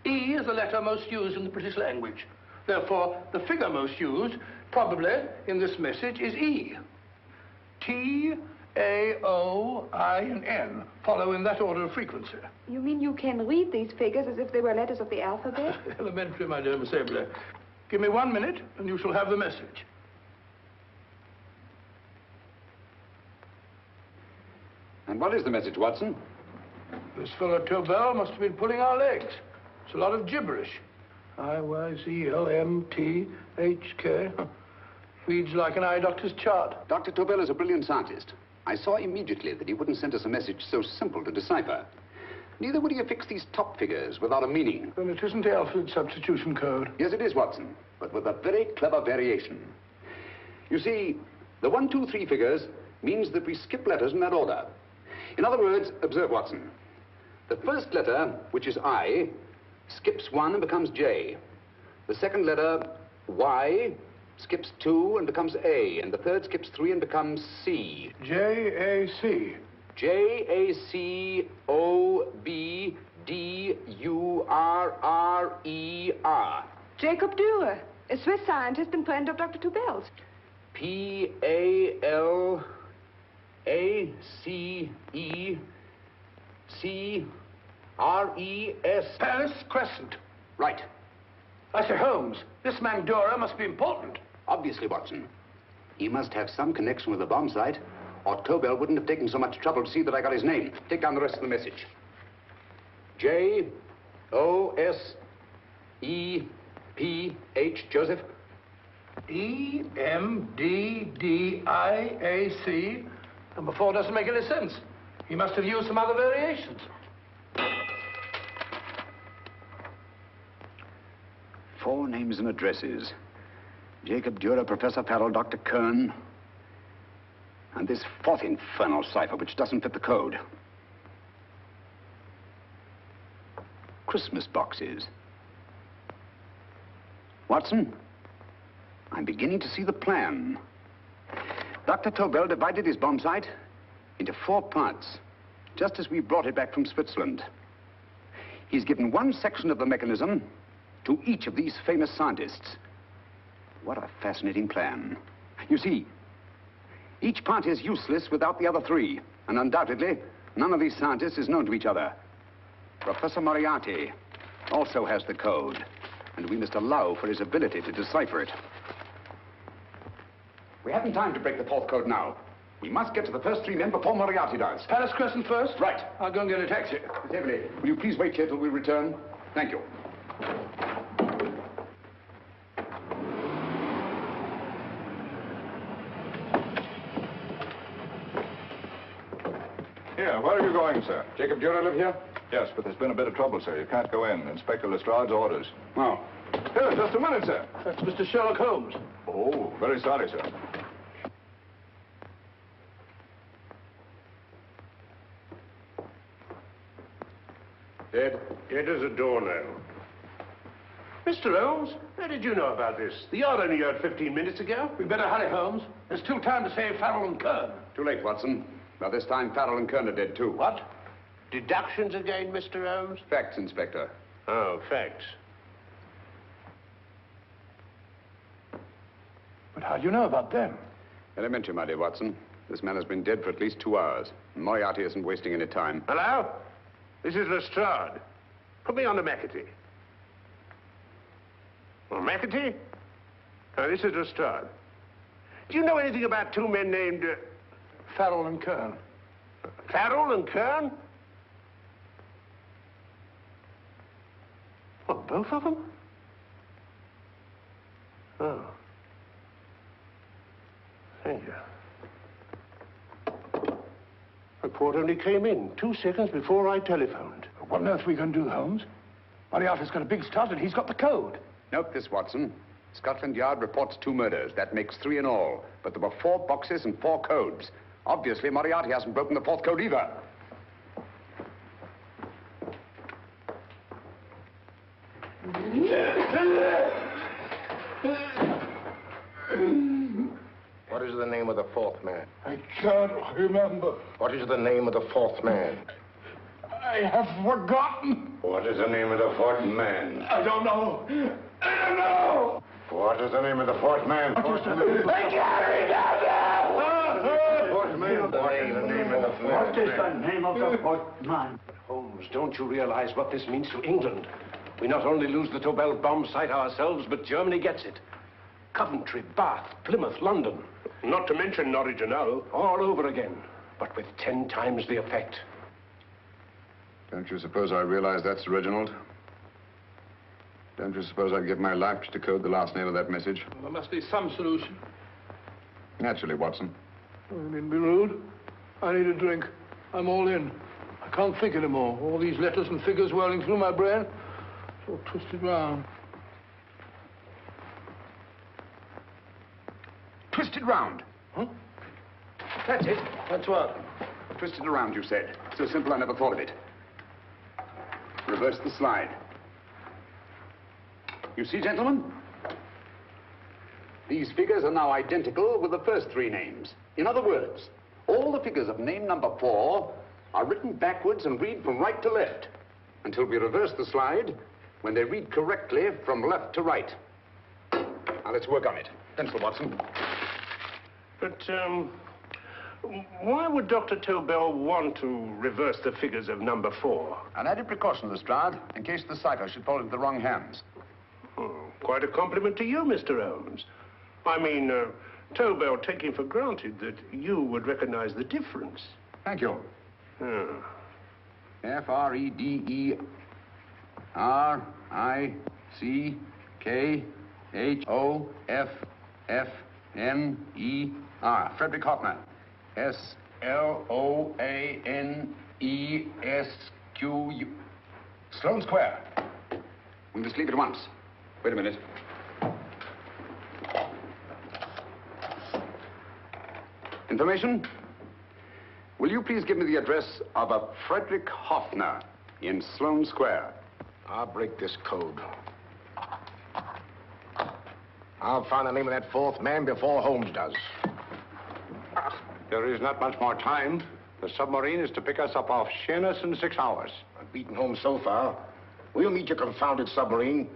E is the letter most used in the British language. Therefore, the figure most used, probably, in this message is E. T, A, O, I, and N follow in that order of frequency. You mean you can read these figures as if they were letters of the alphabet? Elementary, my dear Miss Eberly. Give me 1 minute, and you shall have the message. And what is the message, Watson? This fellow Tobel must have been pulling our legs. It's a lot of gibberish. I-Y-Z-L-M-T-H-K. Reads like an eye doctor's chart. Dr. Tobel is a brilliant scientist. I saw immediately that he wouldn't send us a message so simple to decipher. Neither would he affix these top figures without a meaning. Then it isn't the alphabet substitution code. Yes, it is, Watson, but with a very clever variation. You see, the 1, 2, 3 figures means that we skip letters in that order. In other words, observe, Watson. The first letter, which is I, skips 1 and becomes J. The second letter, Y, skips 2 and becomes A. And the third skips 3 and becomes C. J-A-C. J-A-C-O-B-D-U-R-R-E-R. Jacob Dürer, a Swiss scientist and friend of Dr. Tobel's. P-A-L-A-C-E-C-R-E-S. Paris Crescent. Right. I say, Holmes, this man Dora must be important. Obviously, Watson. He must have some connection with the bomb site, or Tobel wouldn't have taken so much trouble to see that I got his name. Take down the rest of the message. J-O-S-E-P-H, Joseph. E-M-D-D-I-A-C. Number 4 doesn't make any sense. He must have used some other variations. 4 names and addresses. Jacob Dura, Professor Farrell, Dr. Kern. And this 4th infernal cipher, which doesn't fit the code. Christmas boxes. Watson, I'm beginning to see the plan. Dr. Tobel divided his bomb site into 4 parts, just as we brought it back from Switzerland. He's given one section of the mechanism to each of these famous scientists. What a fascinating plan. You see, each part is useless without the other 3, and undoubtedly, none of these scientists is known to each other. Professor Moriarty also has the code, and we must allow for his ability to decipher it. We haven't time to break the 4th code now. We must get to the first 3 men before Moriarty does. Palace Crescent first? Right. I'll go and get a taxi. Miss Everly, will you please wait here till we return? Thank you. Here, where are you going, sir? Jacob Dura live here? Yes, but there's been a bit of trouble, sir. You can't go in. Inspector Lestrade's orders. Oh. Here, just a minute, sir. That's Mr. Sherlock Holmes. Oh, very sorry, sir. Dead as a doornail. Mr. Holmes, how did you know about this? The yard only heard 15 minutes ago. We better hurry, Holmes. There's still time to save Farrell and Kern. Too late, Watson. By this time, Farrell and Kern are dead, too. What? Deductions again, Mr. Holmes? Facts, Inspector. Oh, facts. But how do you know about them? Elementary, my dear Watson. This man has been dead for at least 2 hours. Moriarty isn't wasting any time. Hello? This is Lestrade. Put me on to McAtee. Well, McAtee? This is Lestrade. Do you know anything about 2 men named... Farrell and Kern. Farrell and Kern? What, both of them? Oh. Thank you. Report only came in 2 seconds before I telephoned. What on earth are we going to do, Holmes? Moriarty's got a big start and he's got the code. Note this, Watson. Scotland Yard reports 2 murders. That makes 3 in all. But there were 4 boxes and 4 codes. Obviously, Moriarty hasn't broken the 4th code either. What is the name of the 4th man? I can't remember. What is the name of the 4th man? I have forgotten. What is the name of the 4th man? I don't know. I don't know. What is the name of the 4th man? I can't remember. What is the name of the 4th man? Holmes, don't you realize what this means to England? We not only lose the Tobel bomb site ourselves, but Germany gets it. Coventry, Bath, Plymouth, London. Not to mention Norwich and Hull. All over again, but with 10 times the effect. Don't you suppose I realize that's Reginald? Don't you suppose I'd give my life to decode the last name of that message? Well, there must be some solution. Naturally, Watson. You needn't be rude. I need a drink. I'm all in. I can't think anymore. All these letters and figures whirling through my brain. It's all twisted round. Twisted round. Huh? That's it. That's what? Twisted around, you said. So simple, I never thought of it. Reverse the slide. You see, gentlemen? These figures are now identical with the first 3 names. In other words, all the figures of name number 4 are written backwards and read from right to left until we reverse the slide when they read correctly from left to right. Now, let's work on it. Pencil, Watson. But, Why would Dr. Tobel want to reverse the figures of number 4? An added precaution, Lestrade, in case the cipher should fall into the wrong hands. Oh, quite a compliment to you, Mr. Holmes. I mean, Tobel taking for granted that you would recognize the difference. Thank you. F-R-E-D-E-R-I-C-K-H-O-F-F-N-E-R. Frederick Hoffner. S-L-O-A-N-E-S-Q-U. Sloane Square. We must leave at once. Wait a minute. Information? Will you please give me the address of a Frederick Hoffner in Sloane Square? I'll break this code. I'll find the name of that 4th man before Holmes does. There is not much more time. The submarine is to pick us up off Sheerness in 6 hours. I've beaten Holmes so far. We'll meet your confounded submarine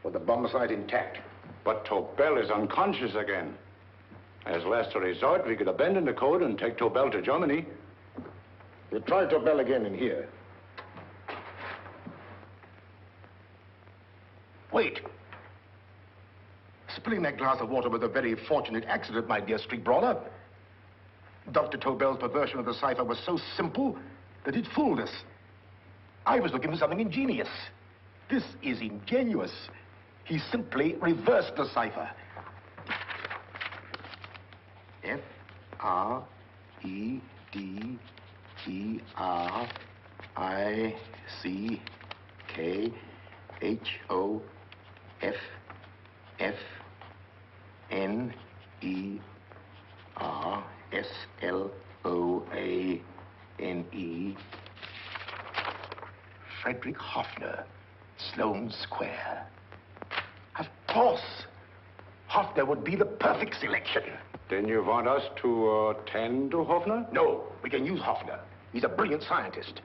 with the bombsight intact. But Tobel is unconscious again. As last resort, we could abandon the code and take Tobel to Germany. We'll try Tobel again in here. Wait. Spilling that glass of water was a very fortunate accident, my dear street brawler. Dr. Tobel's perversion of the cipher was so simple that it fooled us. I was looking for something ingenious. This is ingenious. He simply reversed the cipher. F-R-E-D-E-R-I-C-K-H-O-F-F-N-E-R-S-L-O-A-N-E. Frederick Hoffner, Sloane Square. Of course. Hoffner would be the perfect selection. Then you want us to attend to Hoffner? No, we can use Hoffner. He's a brilliant scientist.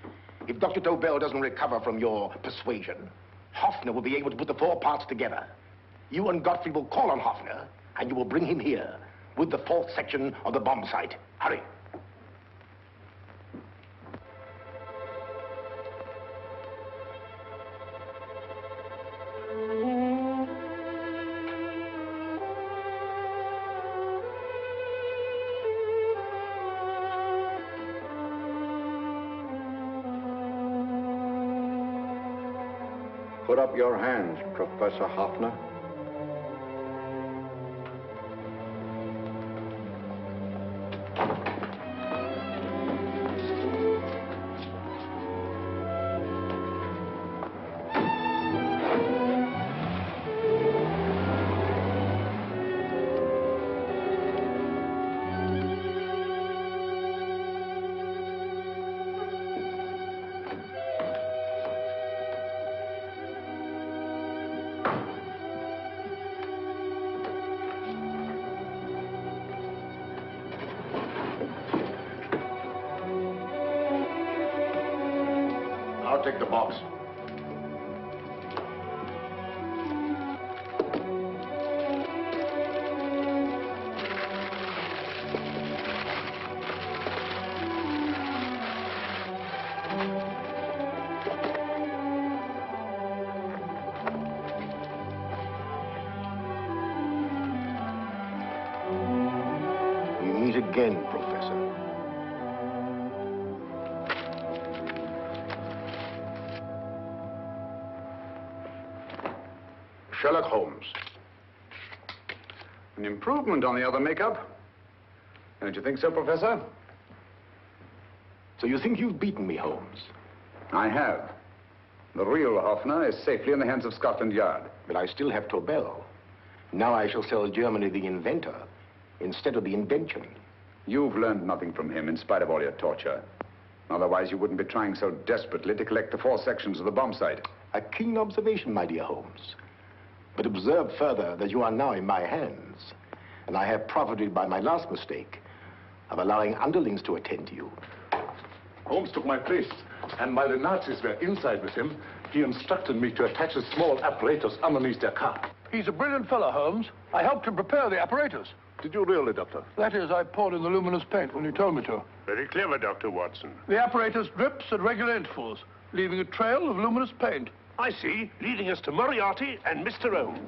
If Dr. Tobel doesn't recover from your persuasion, Hoffner will be able to put the 4 parts together. You and Godfrey will call on Hoffner, and you will bring him here with the 4th section of the bomb site. Hurry. Put up your hands, Professor Hoffner. I'll take the box. We meet again, Professor. Sherlock Holmes. An improvement on the other makeup. Don't you think so, Professor? So you think you've beaten me, Holmes? I have. The real Hoffner is safely in the hands of Scotland Yard. But I still have Tobel. Now I shall sell Germany the inventor instead of the invention. You've learned nothing from him in spite of all your torture. Otherwise, you wouldn't be trying so desperately to collect the 4 sections of the bomb site. A keen observation, my dear Holmes. But observe further that you are now in my hands, and I have profited by my last mistake of allowing underlings to attend to you. Holmes took my place, and while the Nazis were inside with him, he instructed me to attach a small apparatus underneath their car. He's a brilliant fellow, Holmes. I helped him prepare the apparatus. Did you really, Doctor? That is, I poured in the luminous paint when you told me to. Very clever, Dr. Watson. The apparatus drips at regular intervals, leaving a trail of luminous paint. I see, leading us to Moriarty and Mr. Holmes.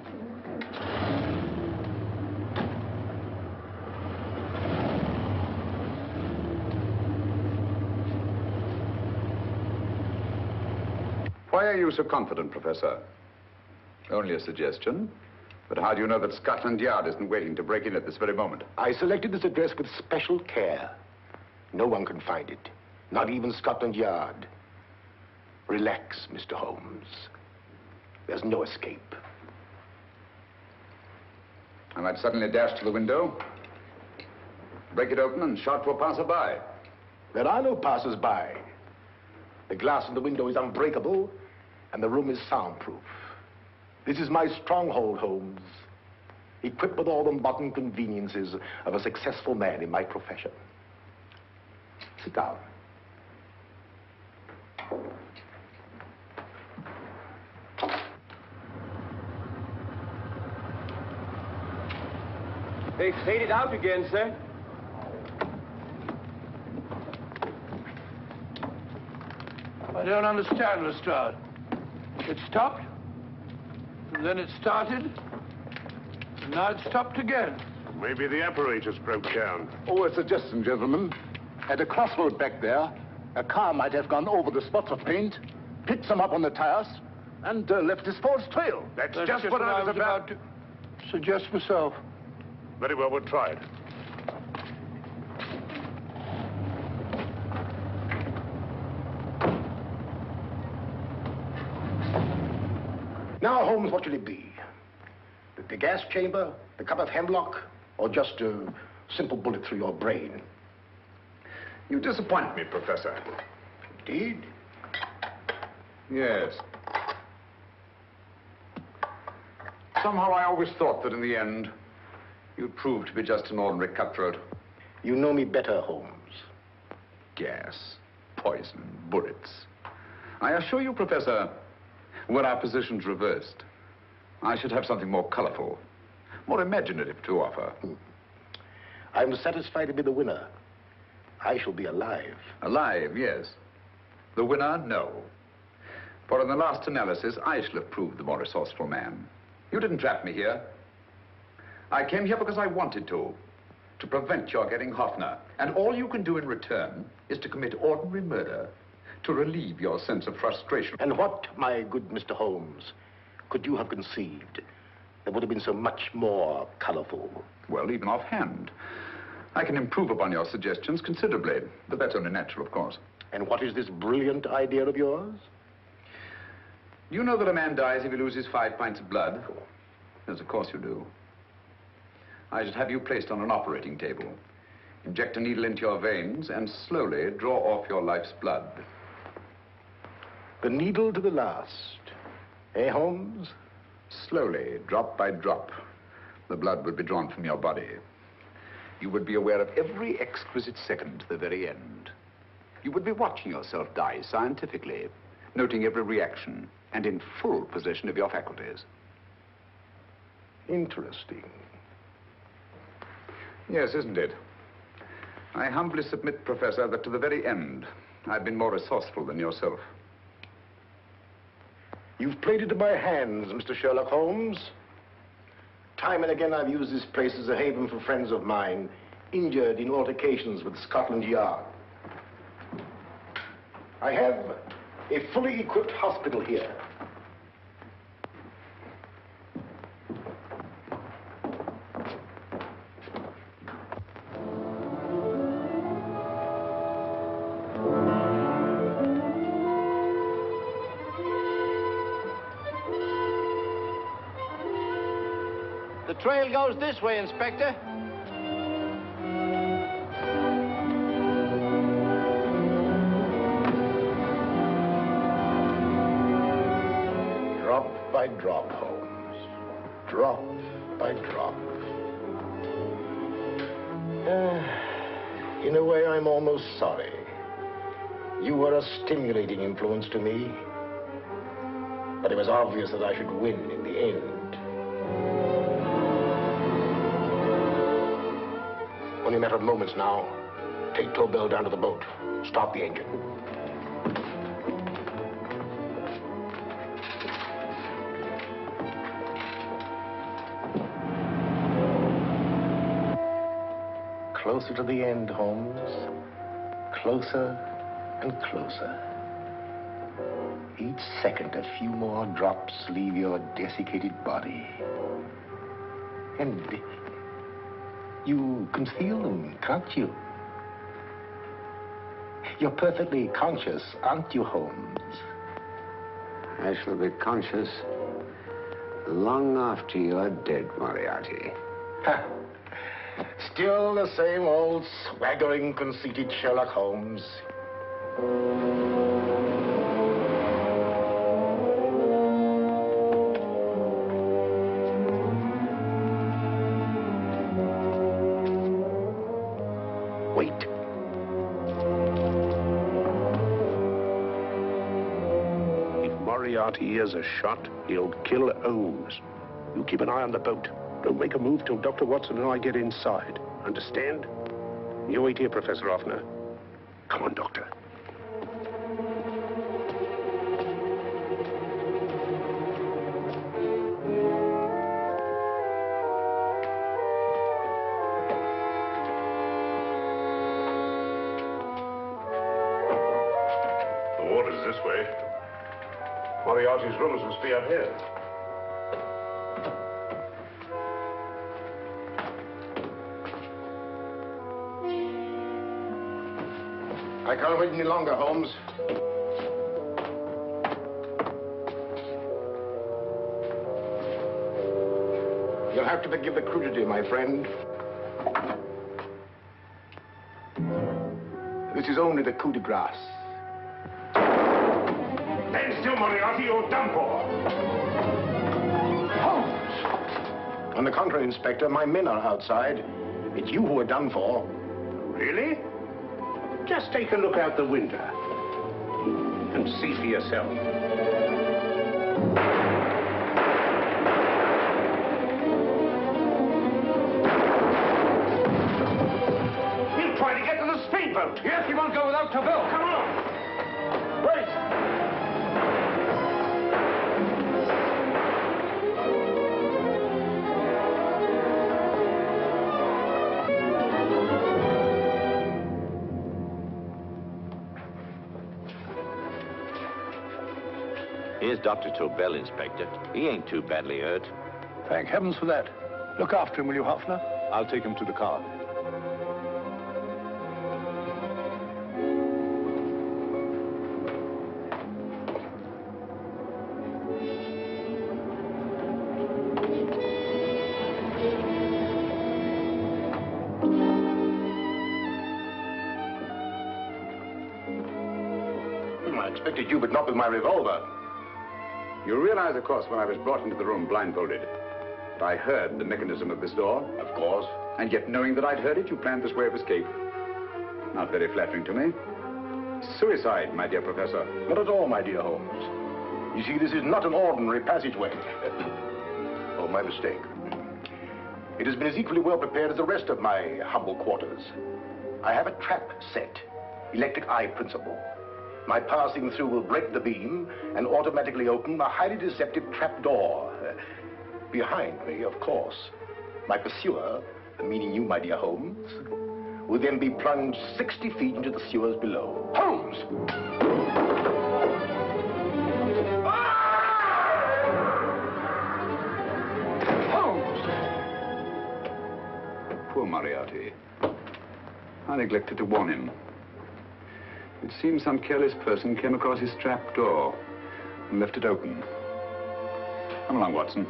Why are you so confident, Professor? Only a suggestion. But how do you know that Scotland Yard isn't waiting to break in at this very moment? I selected this address with special care. No one can find it. Not even Scotland Yard. Relax, Mr. Holmes. There's no escape. I might suddenly dash to the window, break it open, and shout to a passerby. There are no passers-by. The glass in the window is unbreakable, and the room is soundproof. This is my stronghold, Holmes. Equipped with all the modern conveniences of a successful man in my profession. Sit down. They faded out again, sir. I don't understand, Lestrade. It stopped, and then it started, and now it stopped again. Maybe the apparatus broke down. Oh, a suggestion, gentlemen. At a crossroad back there, a car might have gone over the spots of paint, picked some up on the tires, and left his false trail. That's just what I was about to suggest myself. Very well, we'll try it. Now, Holmes, what should it be? The gas chamber, the cup of hemlock, or just a simple bullet through your brain? You disappoint me, Professor. Indeed? Yes. Somehow I always thought that in the end, you'd prove to be just an ordinary cutthroat. You know me better, Holmes. Gas, poison, bullets. I assure you, Professor, were our positions reversed, I should have something more colorful, more imaginative to offer. I'm satisfied to be the winner. I shall be alive. Alive, yes. The winner, no. For in the last analysis, I shall have proved the more resourceful man. You didn't trap me here. I came here because I wanted to prevent your getting Hoffner. And all you can do in return is to commit ordinary murder to relieve your sense of frustration. And what, my good Mr. Holmes, could you have conceived that would have been so much more colorful? Well, even offhand, I can improve upon your suggestions considerably, but that's only natural, of course. And what is this brilliant idea of yours? You know that a man dies if he loses 5 pints of blood? Yes, of course you do. I should have you placed on an operating table, inject a needle into your veins, and slowly draw off your life's blood. The needle to the last. Eh, Holmes? Slowly, drop by drop, the blood would be drawn from your body. You would be aware of every exquisite second to the very end. You would be watching yourself die scientifically, noting every reaction, and in full possession of your faculties. Interesting. Yes, isn't it? I humbly submit, Professor, that to the very end, I've been more resourceful than yourself. You've played into my hands, Mr. Sherlock Holmes. Time and again, I've used this place as a haven for friends of mine, injured in altercations with Scotland Yard. I have a fully equipped hospital here. The trail goes this way, Inspector. Drop by drop, Holmes. Drop by drop. In a way, I'm almost sorry. You were a stimulating influence to me. But it was obvious that I should win in the end. Only a matter of moments now. Take Tobel down to the boat. Start the engine. Closer to the end, Holmes. Closer and closer. Each second, a few more drops leave your desiccated body. And you can feel them, can't you? You're perfectly conscious, aren't you, Holmes? I shall be conscious long after you're dead, Moriarty. Ha! Still the same old swaggering, conceited Sherlock Holmes. Wait. If Moriarty hears a shot, he'll kill Holmes. You keep an eye on the boat. Don't make a move till Dr. Watson and I get inside. Understand? You wait here, Professor Offner. Come on, Doctor. The water's this way. Moriarty's rooms must be out here. I can't wait any longer, Holmes. You'll have to forgive the crudity, my friend. This is only the coup de grace. Stand still, Moriarty, you're done for. Holmes! On the contrary, Inspector, my men are outside. It's you who are done for. Really? Just take a look out the window and see for yourself. He'll try to get to the speedboat. Yes, he won't go without Tobel. Come on. Wait. Here's Dr. Tobel, Inspector. He ain't too badly hurt. Thank heavens for that. Look after him, will you, Hoffner? I'll take him to the car. I expected you, but not with my revolver. You realize, of course, when I was brought into the room blindfolded, that I heard the mechanism of this door? Of course. And yet, knowing that I'd heard it, you planned this way of escape. Not very flattering to me. Suicide, my dear Professor. Not at all, my dear Holmes. You see, this is not an ordinary passageway. Oh, my mistake. It has been as equally well prepared as the rest of my humble quarters. I have a trap set, electric eye principle. My passing through will break the beam and automatically open a highly deceptive trap door. Behind me, of course, my pursuer, meaning you, my dear Holmes, will then be plunged 60 feet into the sewers below. Holmes! Holmes! Poor Moriarty. I neglected to warn him. It seems some careless person came across his trap door and left it open. Come along, Watson.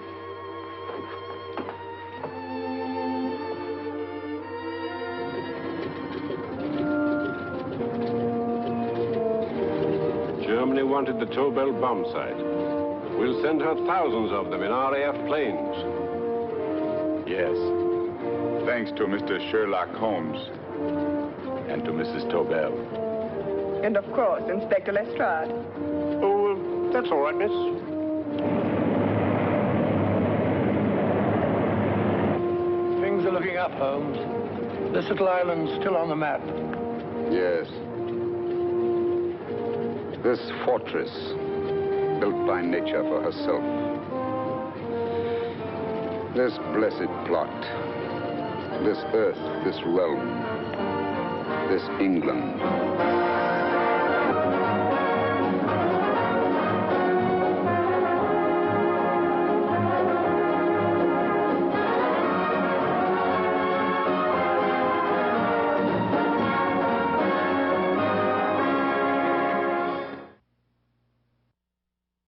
Germany wanted the Tobel bomb site. We'll send her thousands of them in RAF planes. Yes. Thanks to Mr. Sherlock Holmes and to Mrs. Tobel. And of course, Inspector Lestrade. Oh, that's all right, miss. Things are looking up, Holmes. This little island's still on the map. Yes. This fortress, built by nature for herself. This blessed plot. This earth, this realm. This England.